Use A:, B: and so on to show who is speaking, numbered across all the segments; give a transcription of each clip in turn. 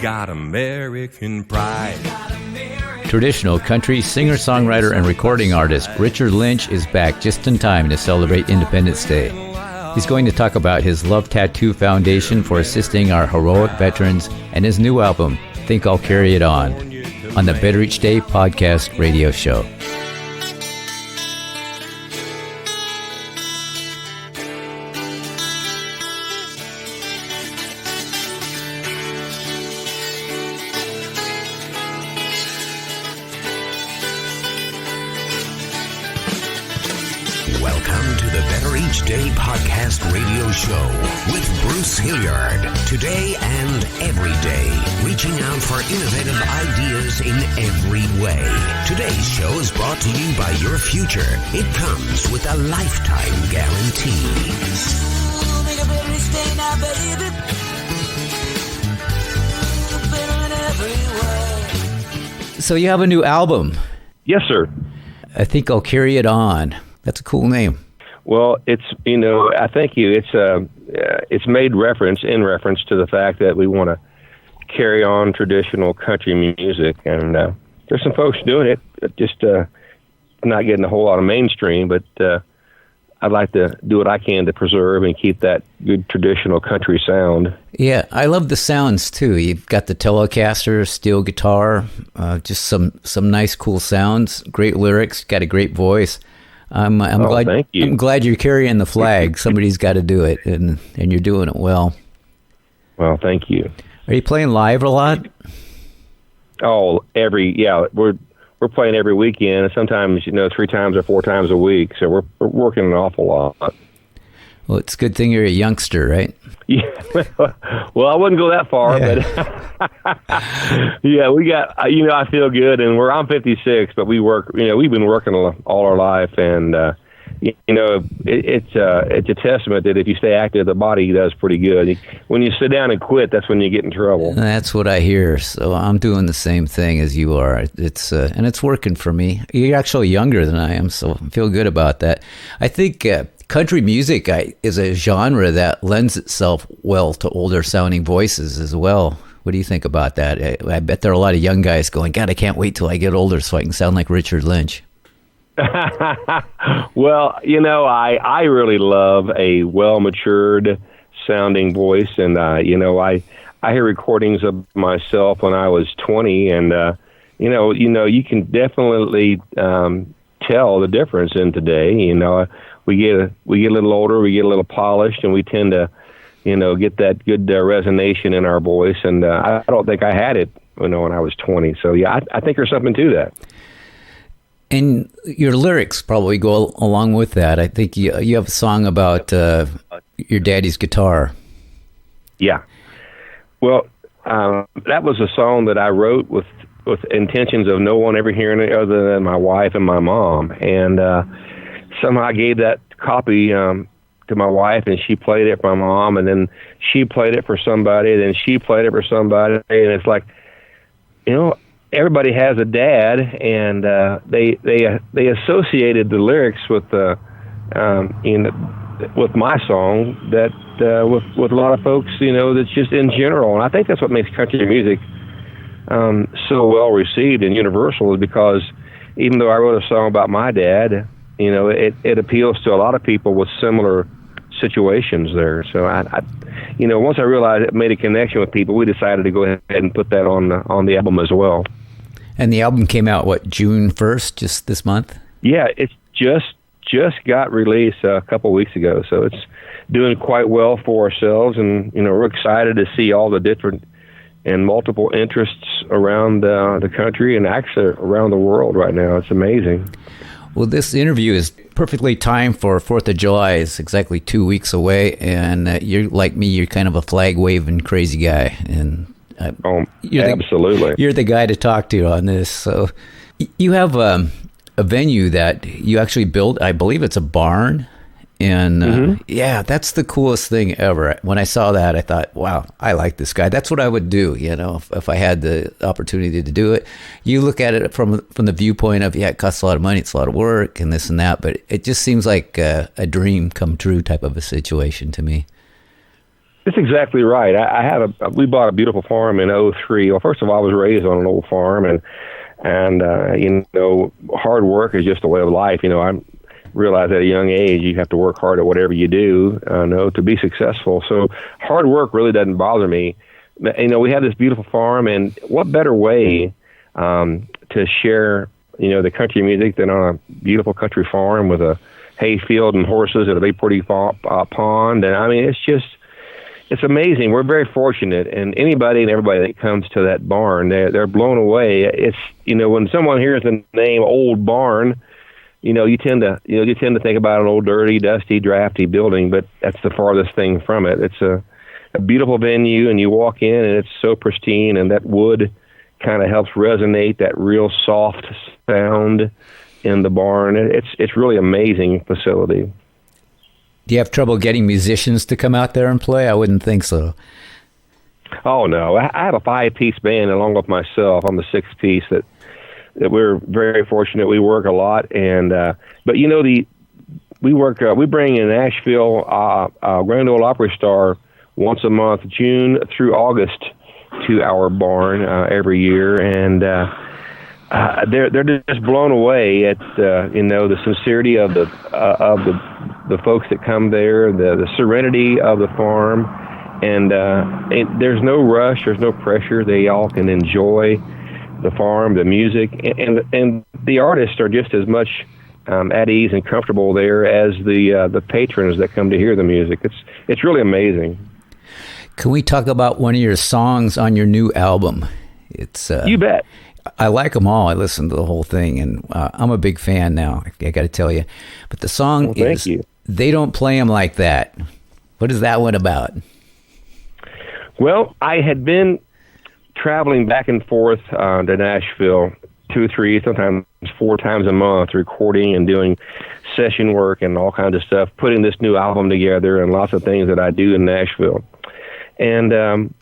A: got American pride.
B: Traditional country singer-songwriter and recording artist Richard Lynch is back just in time to celebrate Independence Day. He's going to talk about his Love Tattoo Foundation for assisting our heroic veterans and his new album, Think I'll Carry It On the Better Each Day podcast radio show.
C: Welcome to the Better Each Day podcast radio show with Bruce Hilliard. Today and every day, reaching out for innovative ideas in every way. Today's show is brought to you by your future. It comes with a lifetime guarantee. Make a better each day now, baby. Better in every way.
B: So you have a new album.
D: Yes, sir.
B: I Think I'll Carry It On. That's a cool name.
D: Well, it's, I thank you. It's made in reference to the fact that we want to carry on traditional country music. And there's some folks doing it, just not getting a whole lot of mainstream, but I'd like to do what I can to preserve and keep that good traditional country sound.
B: Yeah, I love the sounds too. You've got the Telecaster, steel guitar, just some nice, cool sounds, great lyrics, got a great voice. I'm glad.
D: Thank you.
B: I'm glad you're carrying the flag. Somebody's got to do it, and you're doing it well.
D: Well, thank you.
B: Are you playing live a lot?
D: Oh, we're playing every weekend, and sometimes 3 times or 4 times a week. So we're working an awful lot.
B: Well, it's a good thing you're a youngster, right?
D: Yeah. Well, I wouldn't go that far, but yeah, we got. I feel good, and I'm 56, but we work. We've been working all our life, and it's a testament that if you stay active, the body does pretty good. When you sit down and quit, that's when you get in trouble.
B: That's what I hear. So I'm doing the same thing as you are. It's and it's working for me. You're actually younger than I am, so I feel good about that. I think country music is a genre that lends itself well to older sounding voices as well. What do you think about that? I bet there are a lot of young guys going, God, I can't wait till I get older so I can sound like Richard Lynch.
D: Well, I really love a well-matured sounding voice, and I hear recordings of myself when I was 20, and you can definitely tell the difference in today. We get a little older, we get a little polished, and we tend to, get that good resonation in our voice. And I don't think I had it, when I was 20. So yeah, I think there's something to that.
B: And your lyrics probably go along with that. I think you have a song about your daddy's guitar. Yeah.
D: Well, that was a song that I wrote with intentions of no one ever hearing it other than my wife and my mom. And somehow I gave that copy to my wife, and she played it for my mom, and then she played it for somebody, and then she played it for somebody, and it's like, everybody has a dad, and they associated the lyrics with with my song that with a lot of folks, that's just in general, and I think that's what makes country music so well received and universal, is because even though I wrote a song about my dad, it appeals to a lot of people with similar situations there. So once I realized it made a connection with people, we decided to go ahead and put that on the album as well.
B: And the album came out, June 1st, just this month?
D: Yeah, it's just got released a couple weeks ago, so it's doing quite well for ourselves, and we're excited to see all the different and multiple interests around the country and actually around the world right now. It's amazing.
B: Well, this interview is perfectly timed for 4th of July. It's exactly 2 weeks away, and you're like me, you're kind of a flag-waving crazy guy. And
D: absolutely.
B: You're the guy to talk to on this. So you have a venue that you actually built. I believe it's a barn. And yeah, that's the coolest thing ever. When I saw that, I thought, wow, I like this guy. That's what I would do, if I had the opportunity to do it. You look at it from the viewpoint of, it costs a lot of money, it's a lot of work, and this and that, but it just seems like a dream come true type of a situation to me.
D: That's exactly right. We bought a beautiful farm in '03. Well, first of all, I was raised on an old farm, and hard work is just a way of life. I realized at a young age you have to work hard at whatever you do, to be successful. So hard work really doesn't bother me. We have this beautiful farm, and what better way to share, the country music than on a beautiful country farm with a hay field and horses and a big pretty pond. And it's amazing. We're very fortunate, and anybody and everybody that comes to that barn, they're blown away. It's when someone hears the name Old Barn, you tend to think about an old, dirty, dusty, drafty building, but that's the farthest thing from it. It's a beautiful venue, and you walk in, and it's so pristine, and that wood kind of helps resonate that real soft sound in the barn. It's really amazing facility.
B: Do you have trouble getting musicians to come out there and play? I wouldn't think so.
D: Oh, no. I have a 5-piece band along with myself. I'm the 6th piece that we're very fortunate. We work a lot. But we bring in Nashville Grand Ole Opry star once a month, June through August, to our barn every year. And they're just blown away at the sincerity of the folks that come there, the serenity of the farm, and there's no rush, there's no pressure. They all can enjoy the farm, the music, and the artists are just as much at ease and comfortable there as the patrons that come to hear the music. It's really amazing.
B: Can we talk about one of your songs on your new album?
D: You bet.
B: I like them all. I listened to the whole thing, and I'm a big fan now, I got to tell you. But the song is They Don't Play 'Em Like That. What is that one about?
D: Well, I had been traveling back and forth to Nashville 2, 3, sometimes 4 times a month, recording and doing session work and all kinds of stuff, putting this new album together and lots of things that I do in Nashville. And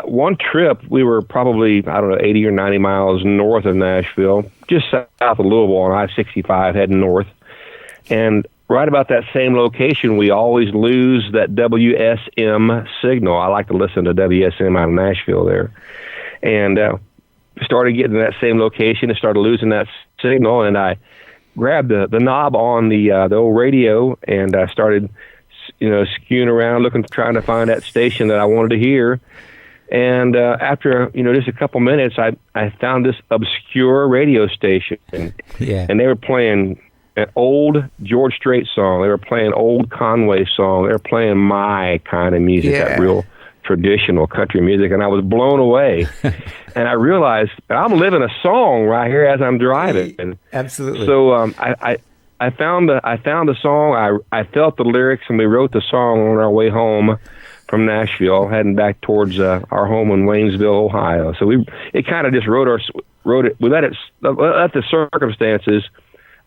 D: one trip, we were probably, 80 or 90 miles north of Nashville, just south of Louisville on I-65 heading north. And right about that same location, we always lose that WSM signal. I like to listen to WSM out of Nashville there. And started getting to that same location and started losing that signal. And I grabbed the knob on the old radio, and I started skewing around trying to find that station that I wanted to hear. And after just a couple minutes, I found this obscure radio station,
B: yeah.
D: And they were playing an old George Strait song. They were playing old Conway song. They were playing my kind of music, that real traditional country music, and I was blown away. And I realized I'm living a song right here as I'm driving.
B: Absolutely.
D: So I found the song. I felt the lyrics, and we wrote the song on our way home from Nashville, heading back towards our home in Waynesville, Ohio. So it kind of just wrote it. We let the circumstances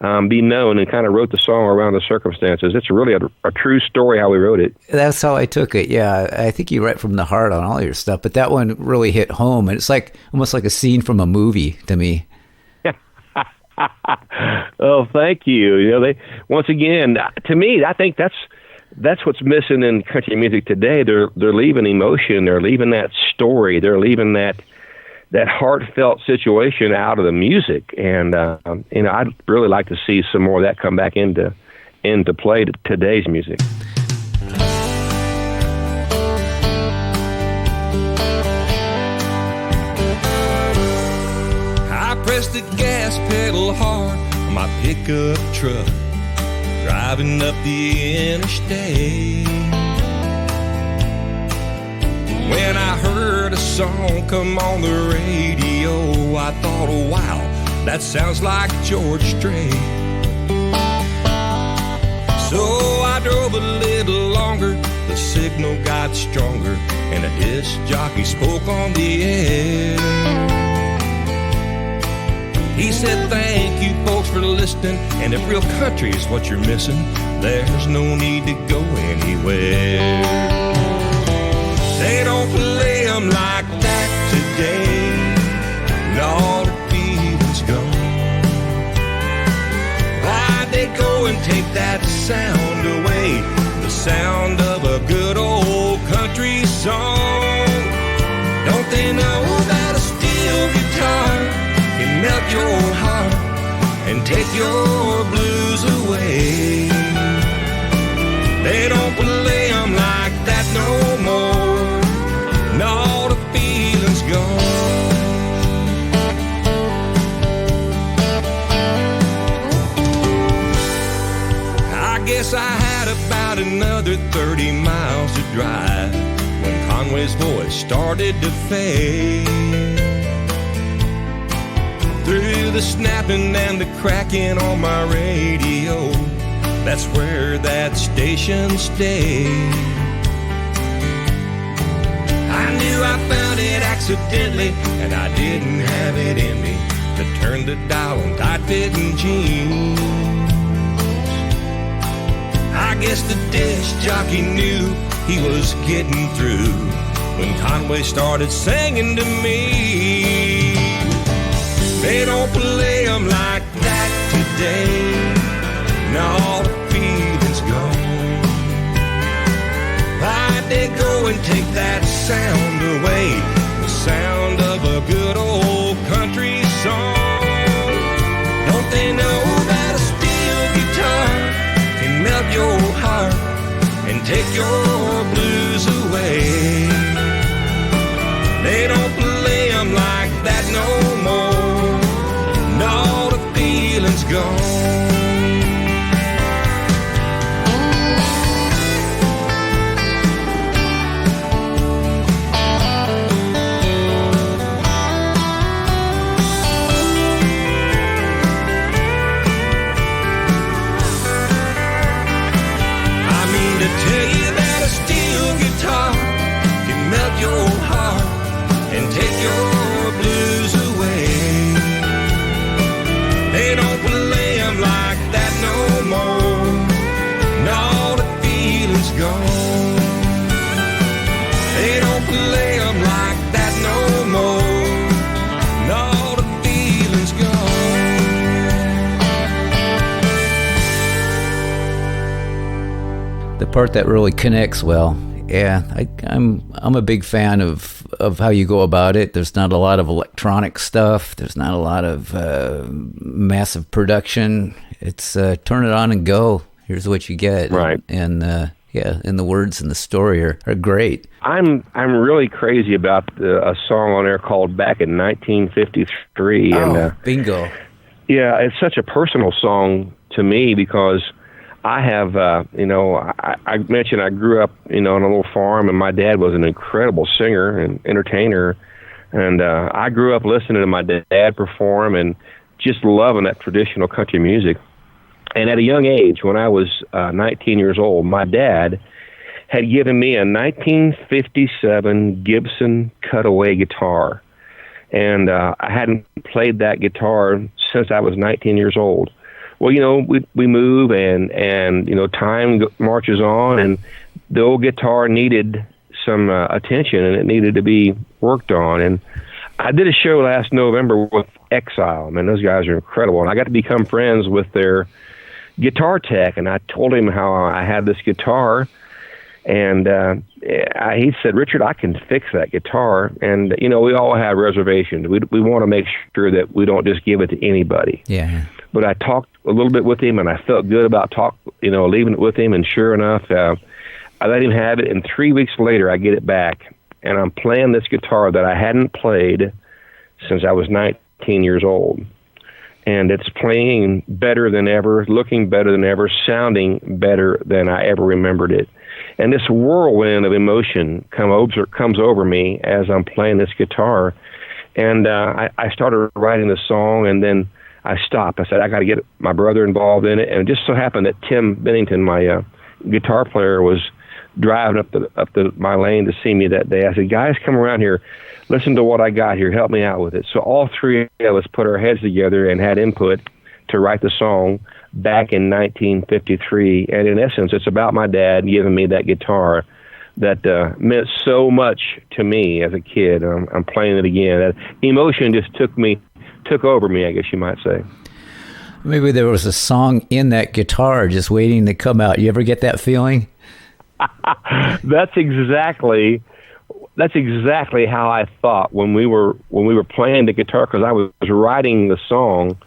D: be known, and kind of wrote the song around the circumstances. It's really a true story how we wrote it.
B: That's how I took it. Yeah, I think you write from the heart on all your stuff, but that one really hit home, and it's almost like a scene from a movie to me.
D: Oh, thank you. Once again, to me, I think that's what's missing in country music today. They're leaving emotion. They're leaving that story. They're leaving that heartfelt situation out of the music. And I'd really like to see some more of that come back into play to today's music.
A: I pressed the gas pedal hard on my pickup truck, driving up the interstate. When I heard a song come on the radio, I thought, oh, wow, that sounds like George Strait. So I drove a little longer, the signal got stronger, and a disc jockey spoke on the air. He said, thank you folks for listening, and if real country is what you're missing, there's no need to go anywhere. They don't play 'em like that today, and all the feeling's gone. Why'd they go and take that sound away, the sound of a good old country take your blues away. They don't play 'em like that no more. No, the feeling's gone. I guess I had about another 30 miles to drive when Conway's voice started to fade. Through the snapping and the cracking on my radio, that's where that station stayed. I knew I found it accidentally, and I didn't have it in me to turn the dial on tight-fitting jeans. I guess the disc jockey knew he was getting through when Conway started singing to me. They don't play 'em like that today. No, the feeling's gone. Why'd they go and take that sound away? The sound of a good old country song. Don't they know that a steel guitar can melt your heart and take your blues away? They don't play 'em like that no more. No, the feeling's gone. Tell you that a steel guitar can melt your heart and take your blues away. They don't play 'em like that no more. No, the feeling's gone. They don't play 'em like that no more. No, the feeling's gone.
B: The part that really connects well. Yeah, I'm a big fan of how you go about it. There's not a lot of electronic stuff. There's not a lot of massive production. It's turn it on and go. Here's what you get.
D: Right.
B: And and the words and the story are great.
D: I'm really crazy about a song on there called Back in 1953.
B: Bingo.
D: Yeah, it's such a personal song to me because I have, I mentioned I grew up, on a little farm, and my dad was an incredible singer and entertainer. And I grew up listening to my dad perform and just loving that traditional country music. And at a young age, when I was 19 years old, my dad had given me a 1957 Gibson cutaway guitar. And I hadn't played that guitar since I was 19 years old. Well, we move and time marches on, and the old guitar needed some attention, and it needed to be worked on. And I did a show last November with Exile. Man, those guys are incredible. And I got to become friends with their guitar tech, and I told him how I had this guitar, and he said, "Richard, I can fix that guitar." And, we all have reservations. We want to make sure that we don't just give it to anybody.
B: Yeah.
D: But I talked a little bit with him, and I felt good about leaving it with him. And sure enough, I let him have it. And 3 weeks later, I get it back, and I'm playing this guitar that I hadn't played since I was 19 years old. And it's playing better than ever, looking better than ever, sounding better than I ever remembered it. And this whirlwind of emotion comes over me as I'm playing this guitar. And I started writing the song, and then I stopped. I said, I got to get my brother involved in it. And it just so happened that Tim Bennington, my guitar player, was driving up my lane to see me that day. I said, guys, come around here. Listen to what I got here. Help me out with it. So all three of us put our heads together and had input to write the song back in 1953. And in essence, it's about my dad giving me that guitar that meant so much to me as a kid. I'm playing it again. That emotion just took over me, I guess you might say.
B: Maybe there was a song in that guitar just waiting to come out. You ever get that feeling?
D: That's exactly how I thought when we were playing the guitar, because I was writing the song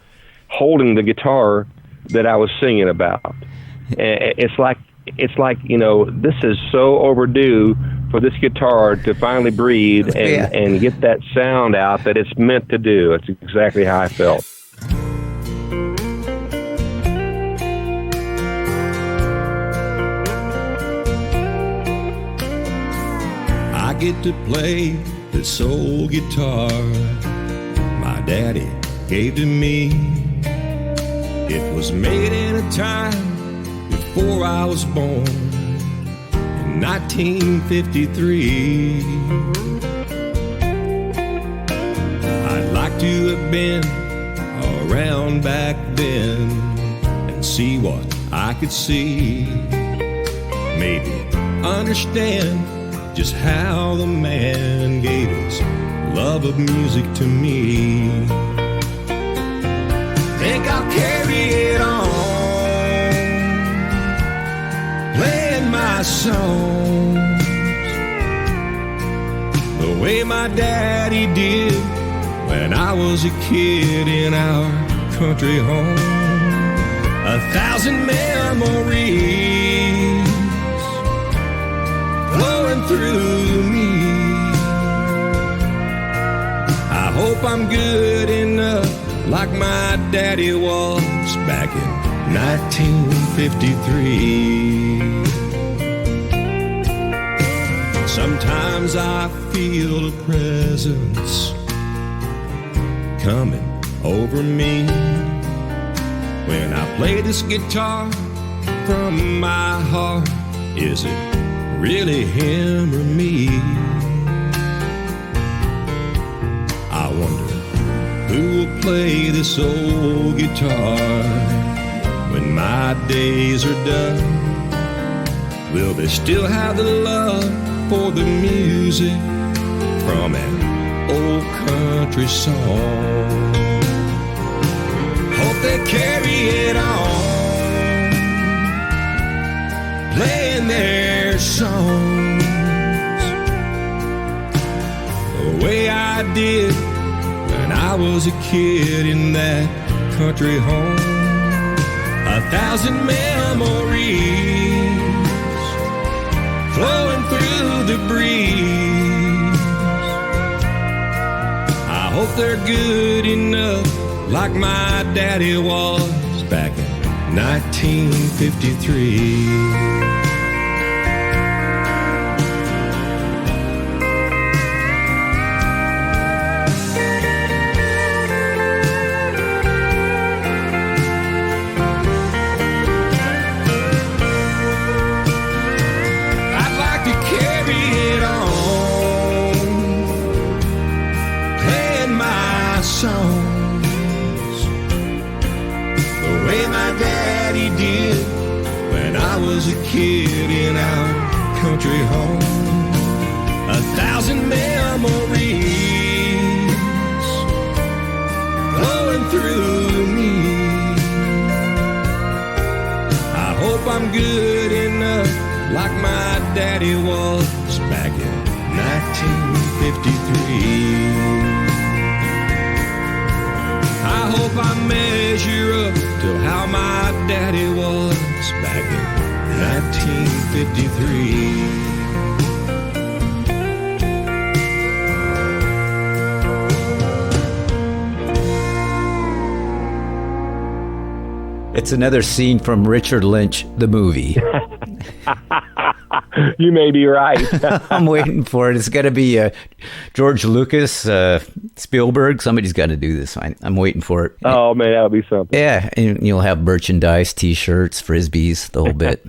D: holding the guitar that I was singing about. It's like, this is so overdue for this guitar to finally breathe and get that sound out that it's meant to do. It's exactly how I felt.
A: I get to play this soul guitar my daddy gave to me. It was made in a time before I was born, in 1953. I'd like to have been around back then and see what I could see. Maybe understand just how the man gave his love of music to me. Think I'll carry it on, playing my songs the way my daddy did when I was a kid in our country home. 1,000 memories flowing through me. I hope I'm good enough like my daddy was back in 1953. Sometimes I feel a presence coming over me when I play this guitar from my heart. Is it really him or me? I wonder who will play this old guitar when my days are done. Will they still have the love for the music from an old country song? Hope they carry it on, playing their songs the way I did when I was a kid in that country home. 1,000 memories flowing through the breeze. I hope they're good enough like my daddy was back in 1953. Songs the way my daddy did when I was a kid in our country home. 1,000 memories flowing through me. I hope I'm good enough like my daddy was back in 1953. I hope I measure up to how my daddy was back in 1953.
B: It's another scene from Richard Lynch, the movie.
D: You may be right.
B: I'm waiting for it. It's got to be George Lucas, Spielberg. Somebody's got to do this. I'm waiting for it.
D: Oh, man, that would be something.
B: Yeah, and you'll have merchandise, T-shirts, Frisbees, the whole bit.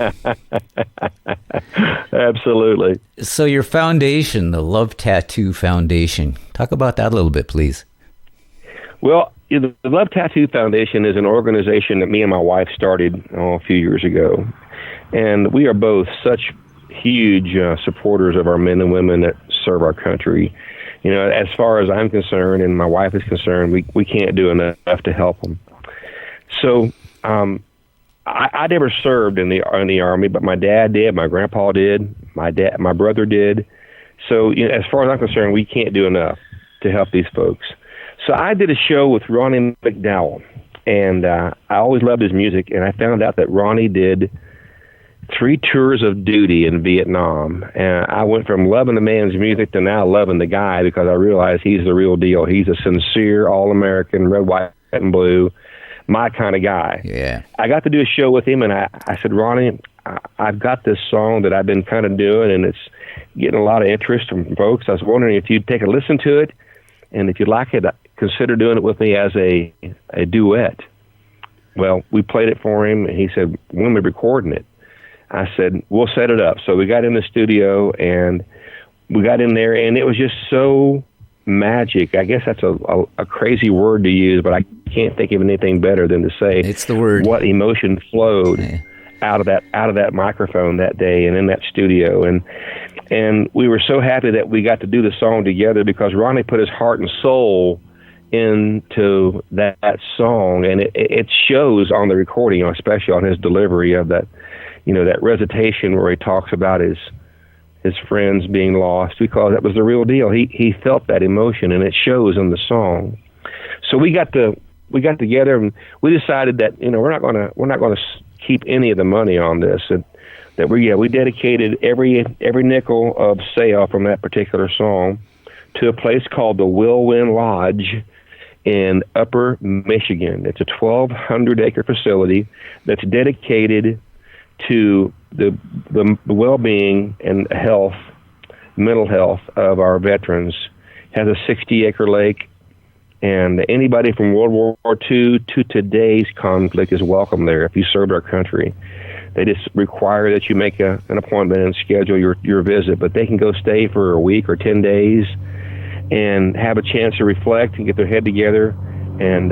D: Absolutely.
B: So your foundation, the Love Tattoo Foundation, talk about that a little bit, please.
D: Well, the Love Tattoo Foundation is an organization that me and my wife started a few years ago. And we are both such huge supporters of our men and women that serve our country. You know, as far as I'm concerned and my wife is concerned, we can't do enough to help them. So I never served in the Army, but my dad did, my grandpa did, my brother did. So as far as I'm concerned, we can't do enough to help these folks. So I did a show with Ronnie McDowell, And I always loved his music, and I found out that Ronnie did 3 tours of duty in Vietnam. And I went from loving the man's music to now loving the guy, because I realized he's the real deal. He's a sincere, all-American, red, white, and blue, my kind of guy.
B: Yeah.
D: I got to do a show with him, and I said, Ronnie, I've got this song that I've been kind of doing, and it's getting a lot of interest from folks. I was wondering if you'd take a listen to it, and if you'd like it, consider doing it with me as a duet. Well, we played it for him, and he said, when are we recording it? I said, we'll set it up. So we got in the studio, and we got in there, and it was just so magic. I guess that's a crazy word to use, but I can't think of anything better than to say
B: it's the word.
D: What emotion flowed out of that microphone that day and in that studio. And we were so happy that we got to do the song together, because Ronnie put his heart and soul into that song, and it shows on the recording, especially on his delivery of that, that recitation where he talks about his friends being lost, because that was the real deal. He felt that emotion, and it shows in the song. So we got together, and we decided that we're not going to keep any of the money on this, and that we dedicated every nickel of sale from that particular song to a place called the Whirlwind Lodge in Upper Michigan. It's a 1,200-acre facility that's dedicated to the well-being and mental health of our veterans. It has a 60-acre lake, and anybody from World War II to today's conflict is welcome there if you served our country. They just require that you make an appointment and schedule your visit, but they can go stay for a week or 10 days and have a chance to reflect and get their head together. And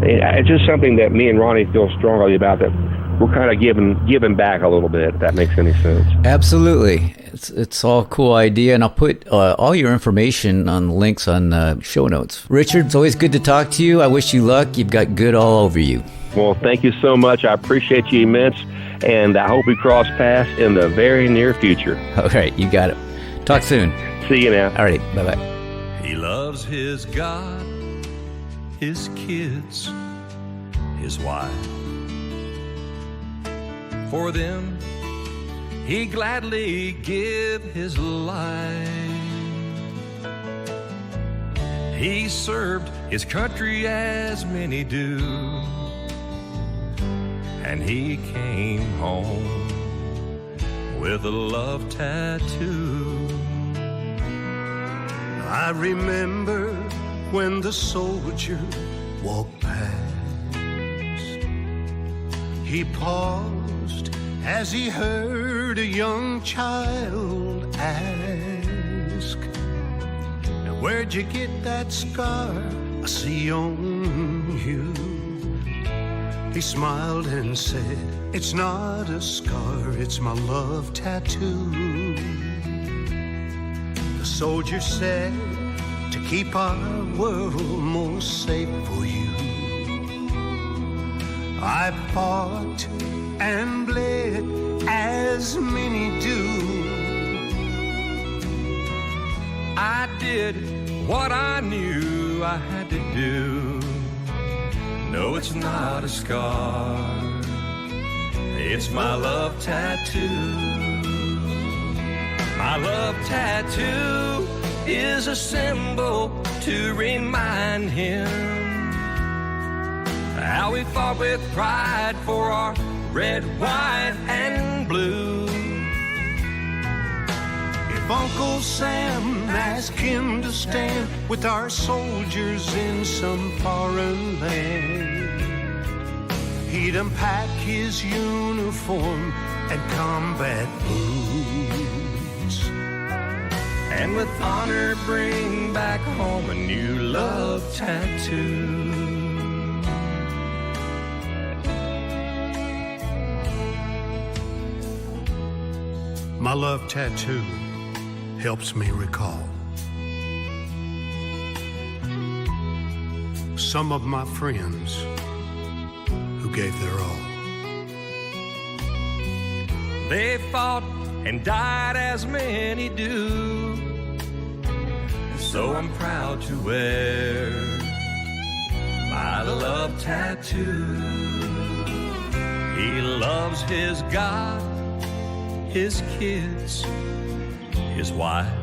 D: it's just something that me and Ronnie feel strongly about, that we're kind of giving back a little bit, if that makes any sense.
B: Absolutely. It's all a cool idea, and I'll put all your information on links on the show notes. Richard, it's always good to talk to you. I wish you luck. You've got good all over you.
D: Well, thank you so much. I appreciate you immense, and I hope we cross paths in the very near future.
B: All right, you got it. Talk soon.
D: See you now.
B: All right, bye-bye.
A: He loves his God, his kids, his wife. For them, he gladly give his life. He served his country as many do, and he came home with a love tattoo.
E: I remember when the soldier walked past. He paused as he heard a young child ask, "Where'd you get that scar I see on you?" He smiled and said, "It's not a scar, it's my love tattoo." The soldier said, "To keep our world more safe for you, I fought and bled as many do.
A: I did what I knew I had to do. No, it's not a scar, it's my love tattoo. My love tattoo is a symbol to remind him how we fought with pride for our red, white, and blue.
E: If Uncle Sam asked him to stand with our soldiers in some foreign land, he'd unpack his uniform and combat boots,
A: and with honor bring back home a new love tattoo.
E: My love tattoo helps me recall some of my friends who gave their all.
A: They fought and died as many do, so I'm proud to wear I love tattoos. He loves his God, his kids, his wife.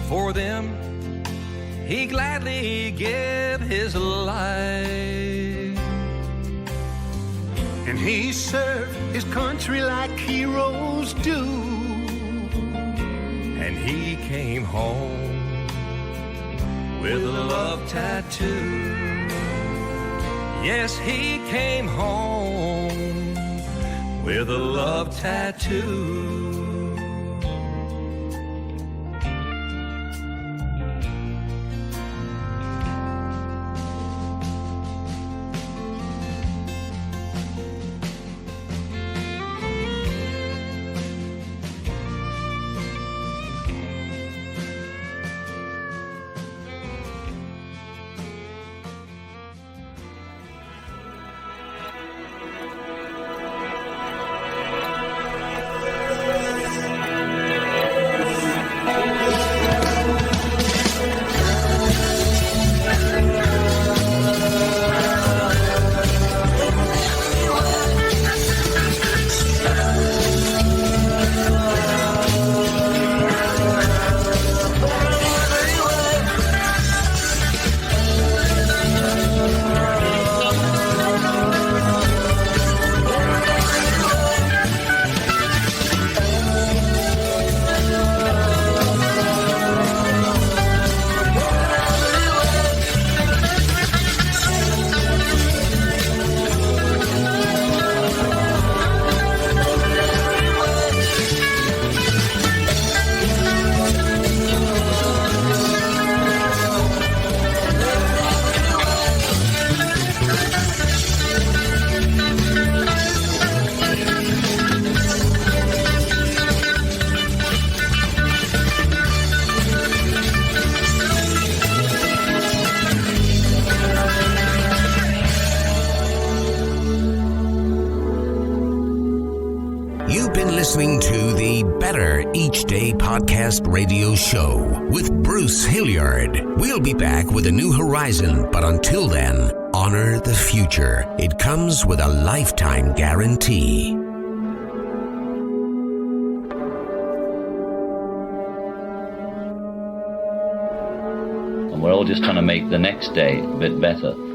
A: For them, he gladly give his life.
E: And he served his country like heroes do.
A: And he came home with a love tattoo. Yes, he came home with a love tattoo.
C: Listening to the Better Each Day podcast radio show with Bruce Hilliard. We'll be back with a new horizon, but until then, honor the future. It comes with a lifetime guarantee.
F: And we're all just trying to make the next day a bit better.